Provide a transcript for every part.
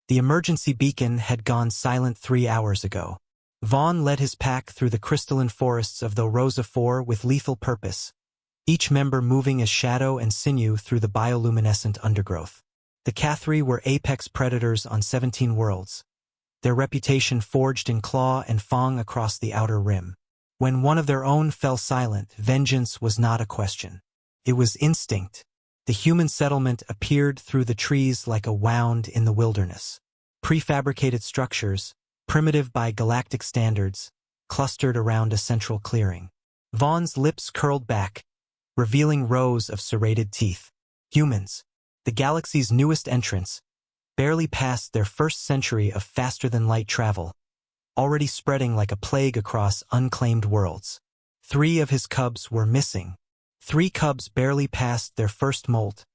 The emergency beacon had gone silent 3 hours ago. Vaughn led his pack through the crystalline forests of the Rosa 4 with lethal purpose, each member moving as shadow and sinew through the bioluminescent undergrowth. The Cathri were apex predators on 17 worlds, their reputation forged in claw and fang across the outer rim. When one of their own fell silent, vengeance was not a question. It was instinct. The human settlement appeared through the trees like a wound in the wilderness. Prefabricated structures, primitive by galactic standards, clustered around a central clearing. Vaughn's lips curled back, revealing rows of serrated teeth. Humans, the galaxy's newest entrants, barely past their first century of faster-than-light travel, already spreading like a plague across unclaimed worlds. 3 of his cubs were missing. 3 cubs barely past their first molt,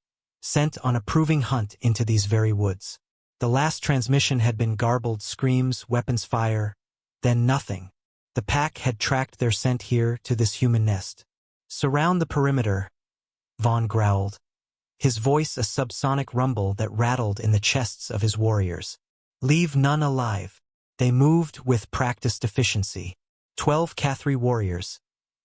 sent on a proving hunt into these very woods. The last transmission had been garbled screams, weapons fire, then nothing. The pack had tracked their scent here to this human nest. "Surround the perimeter," Vaughn growled, his voice a subsonic rumble that rattled in the chests of his warriors. "Leave none alive." They moved with practiced efficiency. 12 Cathri warriors,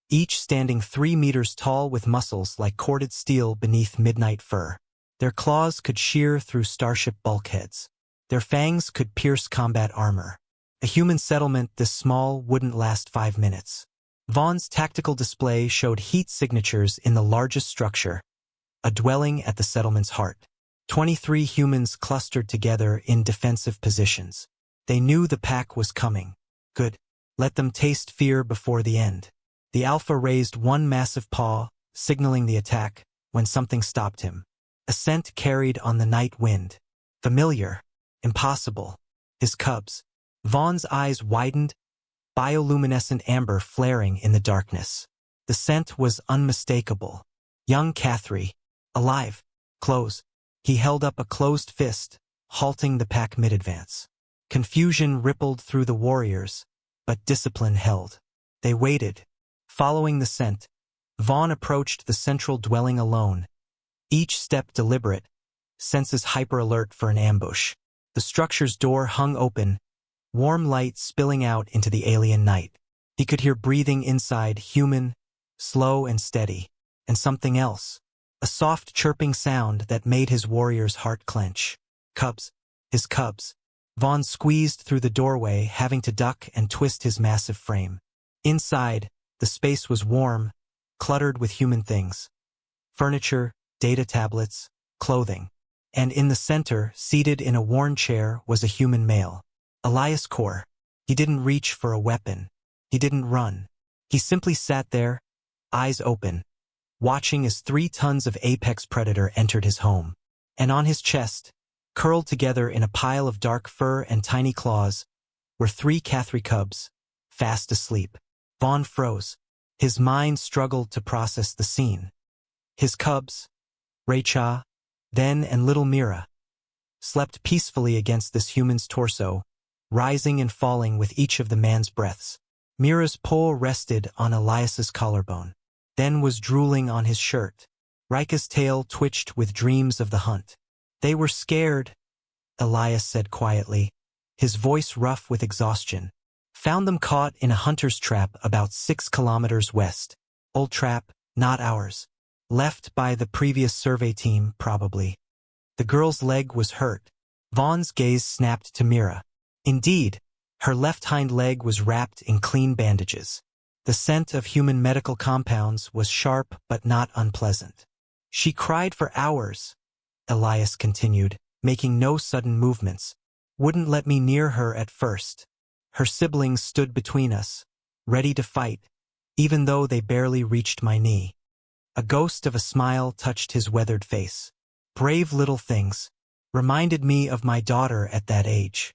each standing 3 meters tall with muscles like corded steel beneath midnight fur. Their claws could shear through starship bulkheads. Their fangs could pierce combat armor. A human settlement this small wouldn't last 5 minutes. Vaughn's tactical display showed heat signatures in the largest structure, a dwelling at the settlement's heart. 23 humans clustered together in defensive positions. They knew the pack was coming. Good. Let them taste fear before the end. The Alpha raised one massive paw, signaling the attack, when something stopped him. A scent carried on the night wind. Familiar. Impossible. His cubs. Vaughn's eyes widened, bioluminescent amber flaring in the darkness. The scent was unmistakable. Young Cathri. Alive. Close. He held up a closed fist, halting the pack mid-advance. Confusion rippled through the warriors, but discipline held. They waited. Following the scent, Vaughn approached the central dwelling alone, each step deliberate, senses hyper-alert for an ambush. The structure's door hung open, warm light spilling out into the alien night. He could hear breathing inside, human, slow and steady, and something else, a soft chirping sound that made his warrior's heart clench. Cubs. His cubs. Vaughn squeezed through the doorway, having to duck and twist his massive frame. Inside, the space was warm, cluttered with human things. Furniture, data tablets, clothing. And in the center, seated in a worn chair, was a human male. Elias Kor. He didn't reach for a weapon. He didn't run. He simply sat there, eyes open, watching as 3 tons of apex predator entered his home. And on his chest, curled together in a pile of dark fur and tiny claws, were 3 Cathri cubs, fast asleep. Vaughn froze. His mind struggled to process the scene. His cubs, Raicha, then and little Mira, slept peacefully against this human's torso, rising and falling with each of the man's breaths. Mira's paw rested on Elias's collarbone, then was drooling on his shirt. Rika's tail twitched with dreams of the hunt. "They were scared," Elias said quietly, his voice rough with exhaustion. "Found them caught in a hunter's trap about 6 kilometers west. Old trap, not ours. Left by the previous survey team, probably." The girl's leg was hurt. Vaughn's gaze snapped to Mira. Indeed, her left hind leg was wrapped in clean bandages. The scent of human medical compounds was sharp but not unpleasant. "She cried for hours," Elias continued, making no sudden movements. "Wouldn't let me near her at first. Her siblings stood between us, ready to fight, even though they barely reached my knee." A ghost of a smile touched his weathered face. "Brave little things. Reminded me of my daughter at that age."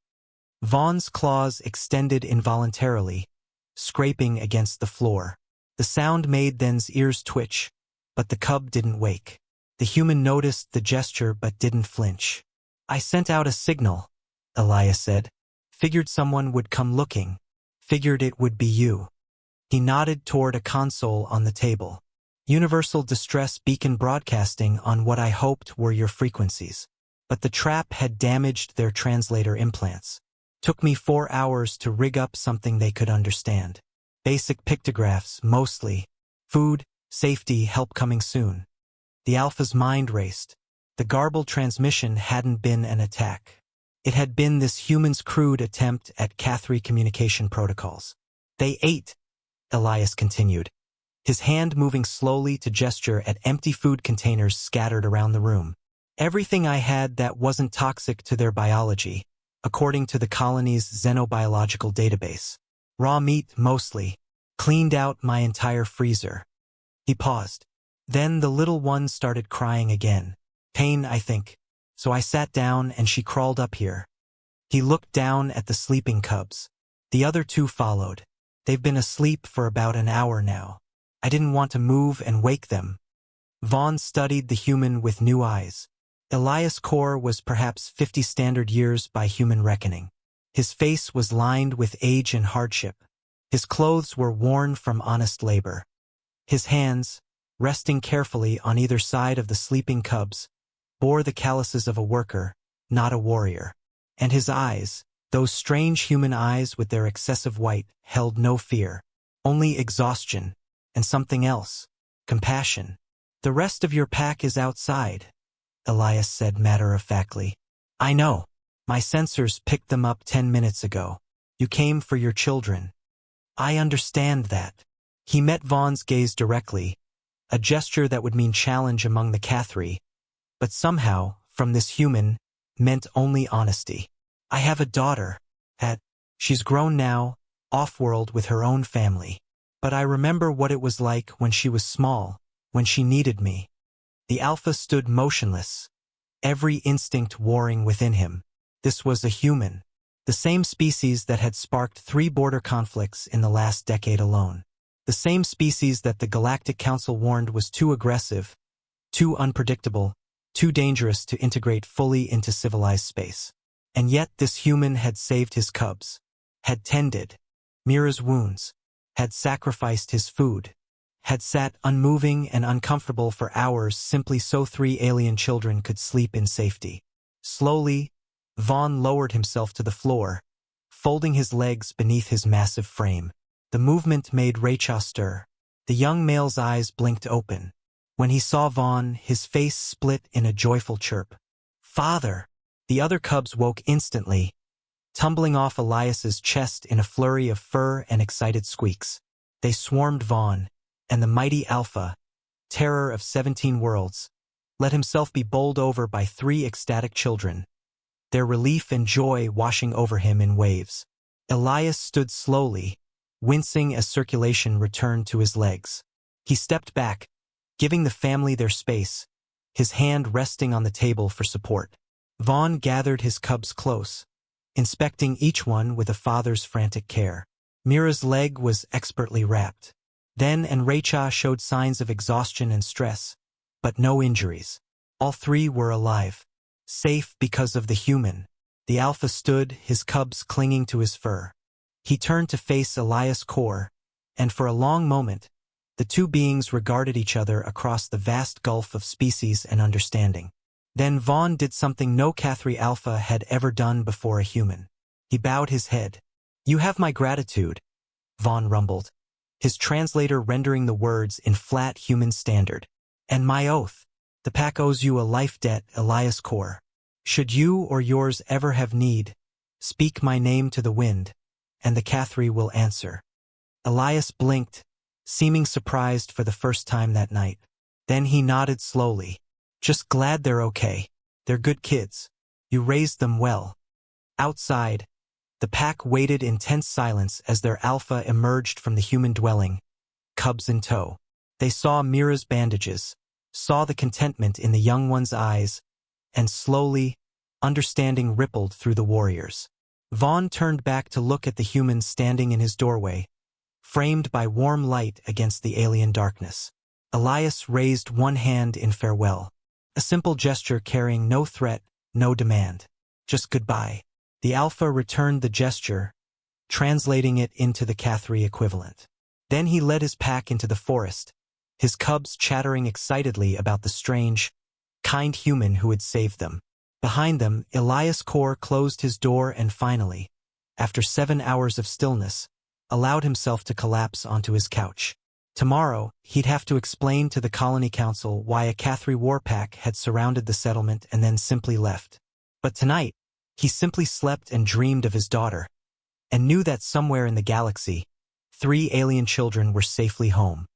Vaughn's claws extended involuntarily, scraping against the floor. The sound made Then's ears twitch, but the cub didn't wake. The human noticed the gesture but didn't flinch. "I sent out a signal," Elias said. "Figured someone would come looking. Figured it would be you." He nodded toward a console on the table. "Universal distress beacon broadcasting on what I hoped were your frequencies. but the trap had damaged their translator implants. Took me 4 hours to rig up something they could understand. Basic pictographs, mostly. Food, safety, help coming soon. The Alpha's mind raced. The garbled transmission hadn't been an attack. It had been this human's crude attempt at Cathri communication protocols. They ate, Elias continued, his hand moving slowly to gesture at empty food containers scattered around the room. Everything I had that wasn't toxic to their biology, according to the colony's xenobiological database. Raw meat, mostly. Cleaned out my entire freezer. He paused. Then the little one started crying again. Pain, I think. So I sat down and she crawled up here. He looked down at the sleeping cubs. The other 2 followed. They've been asleep for about an hour now. I didn't want to move and wake them. Vaughn studied the human with new eyes. Elias' core was perhaps 50 standard years by human reckoning. His face was lined with age and hardship. His clothes were worn from honest labor. His hands, resting carefully on either side of the sleeping cubs, bore the calluses of a worker, not a warrior. And his eyes, those strange human eyes with their excessive white, held no fear, only exhaustion, and something else, compassion. The rest of your pack is outside, Elias said matter-of-factly. I know. My sensors picked them up 10 minutes ago. You came for your children. I understand that. He met Vaughn's gaze directly, a gesture that would mean challenge among the Cathri, but somehow, from this human, meant only honesty. I have a daughter. She's grown now, off-world with her own family. But I remember what it was like when she was small, when she needed me. The Alpha stood motionless, every instinct warring within him. This was a human, the same species that had sparked 3 border conflicts in the last decade alone. The same species that the Galactic Council warned was too aggressive, too unpredictable, too dangerous to integrate fully into civilized space. And yet this human had saved his cubs, had tended Mira's wounds, had sacrificed his food, had sat unmoving and uncomfortable for hours simply so 3 alien children could sleep in safety. Slowly, Vaughn lowered himself to the floor, folding his legs beneath his massive frame. The movement made Rachel stir. The young male's eyes blinked open. When he saw Vaughn, his face split in a joyful chirp. Father! The other cubs woke instantly, tumbling off Elias's chest in a flurry of fur and excited squeaks. They swarmed Vaughn, and the mighty Alpha, terror of 17 worlds, let himself be bowled over by 3 ecstatic children, their relief and joy washing over him in waves. Elias stood slowly, wincing as circulation returned to his legs. He stepped back, giving the family their space, his hand resting on the table for support. Vaughn gathered his cubs close, inspecting each one with a father's frantic care. Mira's leg was expertly wrapped. Then Rachel showed signs of exhaustion and stress, but no injuries. All 3 were alive, safe because of the human. The Alpha stood, his cubs clinging to his fur. He turned to face Elias' core, and for a long moment, the 2 beings regarded each other across the vast gulf of species and understanding. Then Vaughn did something no Cathri Alpha had ever done before a human. He bowed his head. You have my gratitude, Vaughn rumbled, his translator rendering the words in flat human standard. And my oath. The pack owes you a life debt, Elias Core. Should you or yours ever have need, speak my name to the wind, and the Cathri will answer. Elias blinked, seeming surprised for the first time that night. Then he nodded slowly. Just glad they're okay. They're good kids. You raised them well. Outside, the pack waited in tense silence as their Alpha emerged from the human dwelling, cubs in tow. They saw Mira's bandages, saw the contentment in the young one's eyes, and slowly, understanding rippled through the warriors. Vaughn turned back to look at the human standing in his doorway, framed by warm light against the alien darkness. Elias raised one hand in farewell, a simple gesture carrying no threat, no demand. Just goodbye. The Alpha returned the gesture, translating it into the Cathri equivalent. Then he led his pack into the forest, his cubs chattering excitedly about the strange, kind human who had saved them. Behind them, Elias Core closed his door and finally, after 7 hours of stillness, allowed himself to collapse onto his couch. Tomorrow, he'd have to explain to the Colony Council why a Cathri warpack had surrounded the settlement and then simply left. But tonight, he simply slept and dreamed of his daughter, and knew that somewhere in the galaxy, 3 alien children were safely home.